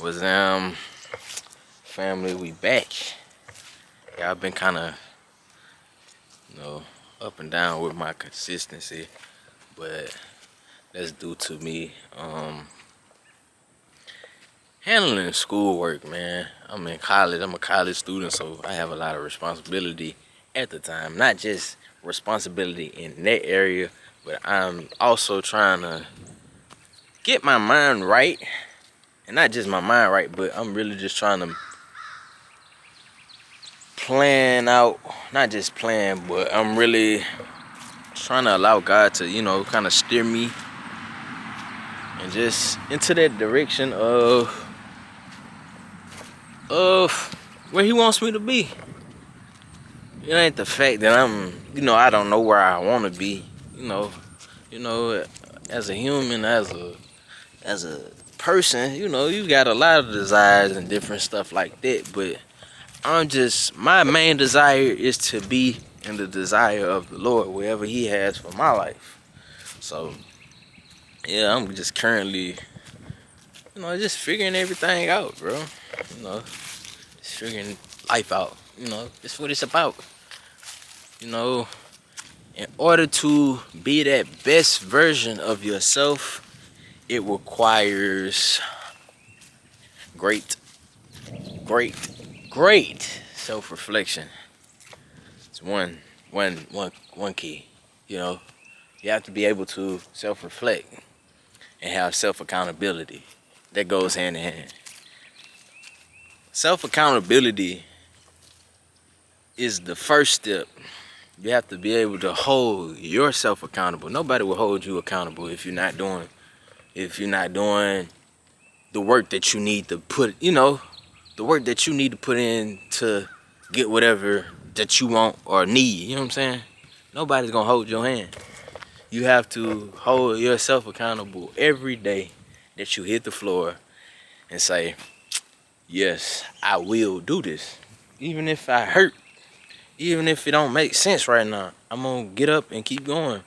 Was family, we back. Yeah, I've been kind of, you know, up and down with my consistency, but that's due to me handling schoolwork, man. I'm in college. I'm a college student, so I have a lot of responsibility at the time. Not just responsibility in that area, but I'm also trying to get my mind right, and not just my mind right, but I'm really just trying to plan out, not just plan, but I'm really trying to allow God to, kind of steer me and just into that direction of where He wants me to be. It ain't the fact that I don't know where I want to be. You know, as a human, as a person, you got a lot of desires and different stuff like that, but my main desire is to be in the desire of the Lord, wherever He has for my life. So, yeah, I'm just currently, just figuring everything out, bro. Just figuring life out. That's what it's about. In order to be that best version of yourself, it requires great, great, great self-reflection. It's one key. You have to be able to self-reflect and have self-accountability. That goes hand in hand. Self-accountability is the first step. You have to be able to hold yourself accountable. Nobody will hold you accountable if you're not doing the work that you need to put, the work that you need to put in to get whatever that you want or need. You know what I'm saying? Nobody's gonna hold your hand. You have to hold yourself accountable every day that you hit the floor and say, yes, I will do this. Even if I hurt, even if it don't make sense right now, I'm gonna get up and keep going.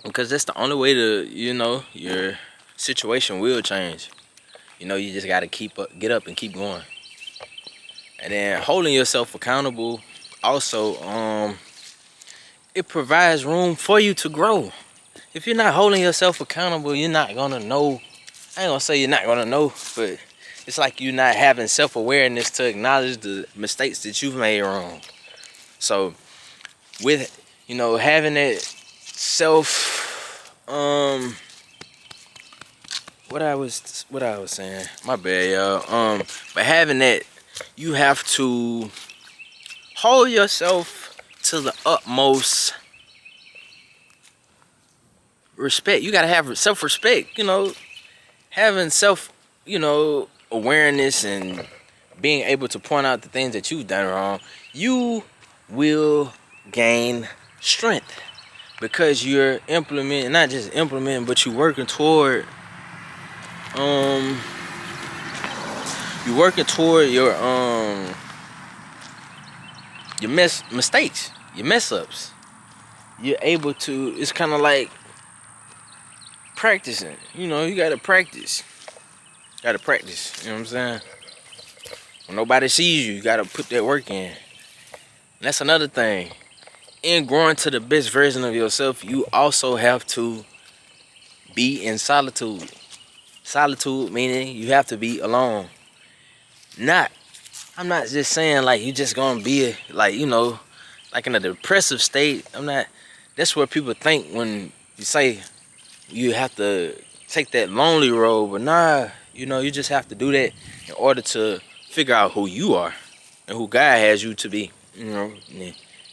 Because that's the only way to, your situation will change. You just gotta get up and keep going. And then holding yourself accountable also, it provides room for you to grow. If you're not holding yourself accountable, you're not gonna know. I ain't gonna say you're not gonna know, but it's like you're not having self-awareness to acknowledge the mistakes that you've made wrong. So with, having that self, what I was saying, my bad, y'all. But having that, you have to hold yourself to the utmost respect. You gotta have self-respect, having self, awareness and being able to point out the things that you've done wrong. You will gain strength because you're implementing, not just implementing, but you're working toward your mistakes, your mess ups. You're able to, it's kind of like practicing. You gotta practice. You know what I'm saying? When nobody sees you, you gotta put that work in. And that's another thing. In growing to the best version of yourself, you also have to be in solitude. Solitude meaning you have to be alone. I'm not just saying like you just gonna be like, like in a depressive state. That's what people think when you say you have to take that lonely road, but nah, you just have to do that in order to figure out who you are and who God has you to be, and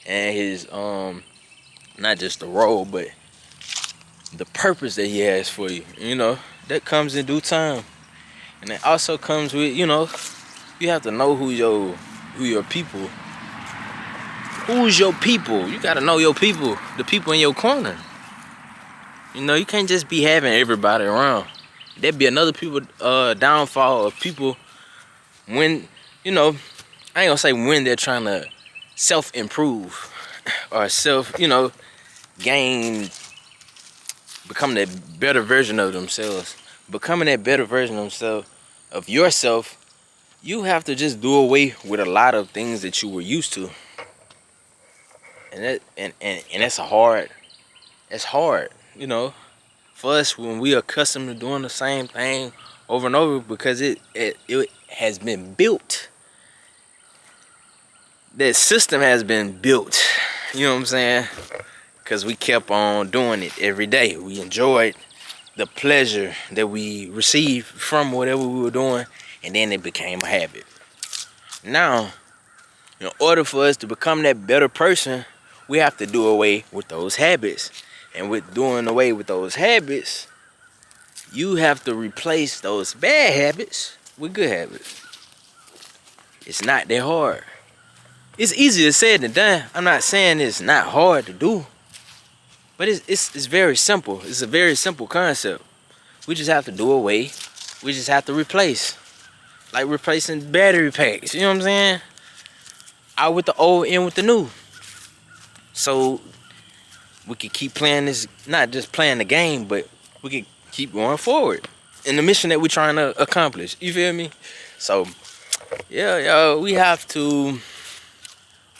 His not just the role, but the purpose that He has for you. That comes in due time, and it also comes with, you have to know who your people. Who's your people? You gotta know your people, the people in your corner. You can't just be having everybody around. That'd be another downfall of people when, I ain't gonna say when they're trying to self-improve or gain, become that better version of themselves. Becoming that better version of themselves, of yourself, you have to just do away with a lot of things that you were used to. And that's it's hard, you know, for us when we are accustomed to doing the same thing over and over, because it has been built. That system has been built, you know what I'm saying? Because we kept on doing it every day. We enjoyed the pleasure that we received from whatever we were doing, and then it became a habit. Now, in order for us to become that better person, we have to do away with those habits. And with doing away with those habits, you have to replace those bad habits with good habits. It's not that hard. It's easier said than done. I'm not saying it's not hard to do, but it's very simple. It's a very simple concept. We just have to do away. We just have to replace. Like replacing battery packs, you know what I'm saying? Out with the old, in with the new. So we can keep playing this, not just playing the game, but we can keep going forward in the mission that we're trying to accomplish. You feel me? So, yeah, yo, we have to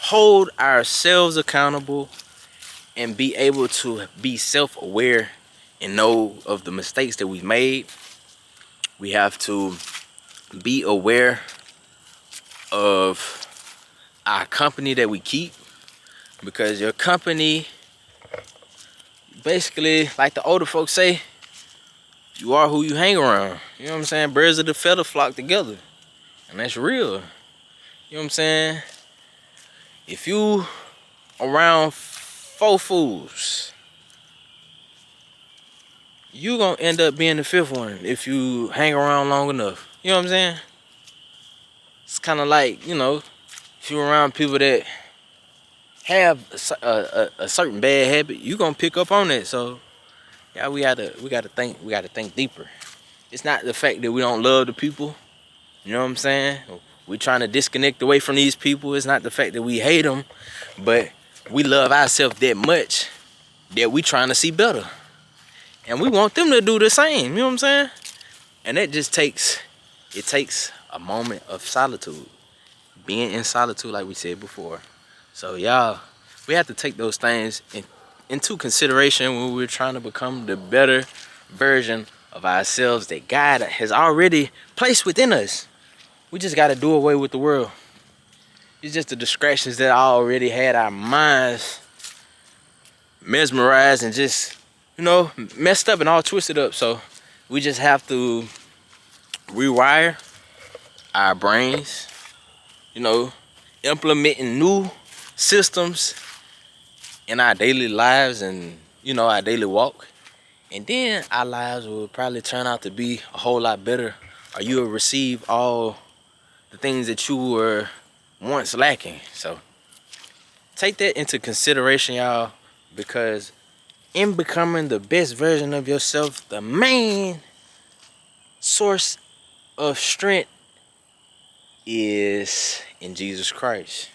hold ourselves accountable and be able to be self-aware and know of the mistakes that we've made. We have to be aware of our company that we keep, because your company, basically, like the older folks say, you are who you hang around. You know what I'm saying? Birds of the feather flock together. And that's real. You know what I'm saying? If you around 4 fools, you gonna end up being the 5th one if you hang around long enough. You know what I'm saying? It's kind of like, you know, if you're around people that have a certain bad habit, you gonna pick up on it. So yeah, we gotta think deeper. It's not the fact that we don't love the people. You know what I'm saying? We're trying to disconnect away from these people. It's not the fact that we hate them, but we love ourselves that much that we trying to see better. And we want them to do the same, you know what I'm saying? And it takes a moment of solitude. Being in solitude, like we said before. So y'all, we have to take those things into consideration when we're trying to become the better version of ourselves that God has already placed within us. We just got to do away with the world. It's just the distractions that already had our minds mesmerized and just, you know, messed up and all twisted up. So we just have to rewire our brains, you know, implementing new systems in our daily lives and, you know, our daily walk. And then our lives will probably turn out to be a whole lot better, or you will receive all the things that you were once lacking. So take that into consideration, y'all, because in becoming the best version of yourself, the main source of strength is in Jesus Christ.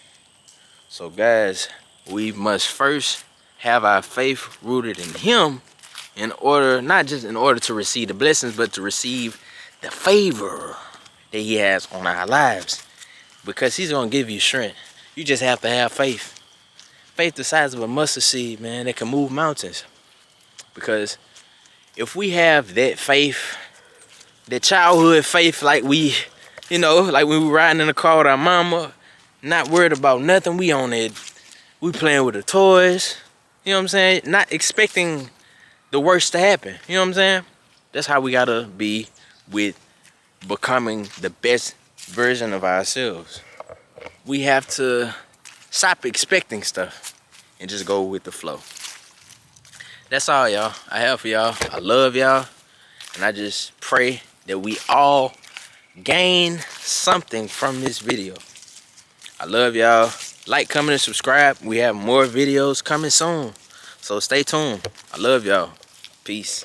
So guys, we must first have our faith rooted in Him in order, not just in order to receive the blessings, but to receive the favor that He has on our lives, because He's gonna give you strength. You just have to have faith. Faith the size of a mustard seed, man, that can move mountains. Because if we have that faith, that childhood faith, like we, you know, like when we were riding in the car with our mama, not worried about nothing, we on it, we playing with the toys, you know what I'm saying? Not expecting the worst to happen, you know what I'm saying? That's how we gotta be with becoming the best version of ourselves. We have to stop expecting stuff and just go with the flow. That's all, y'all, I have for y'all. I love y'all, and I just pray that we all gain something from this video. I love y'all. Like, comment, and subscribe. We have more videos coming soon, so stay tuned. I love y'all. Peace.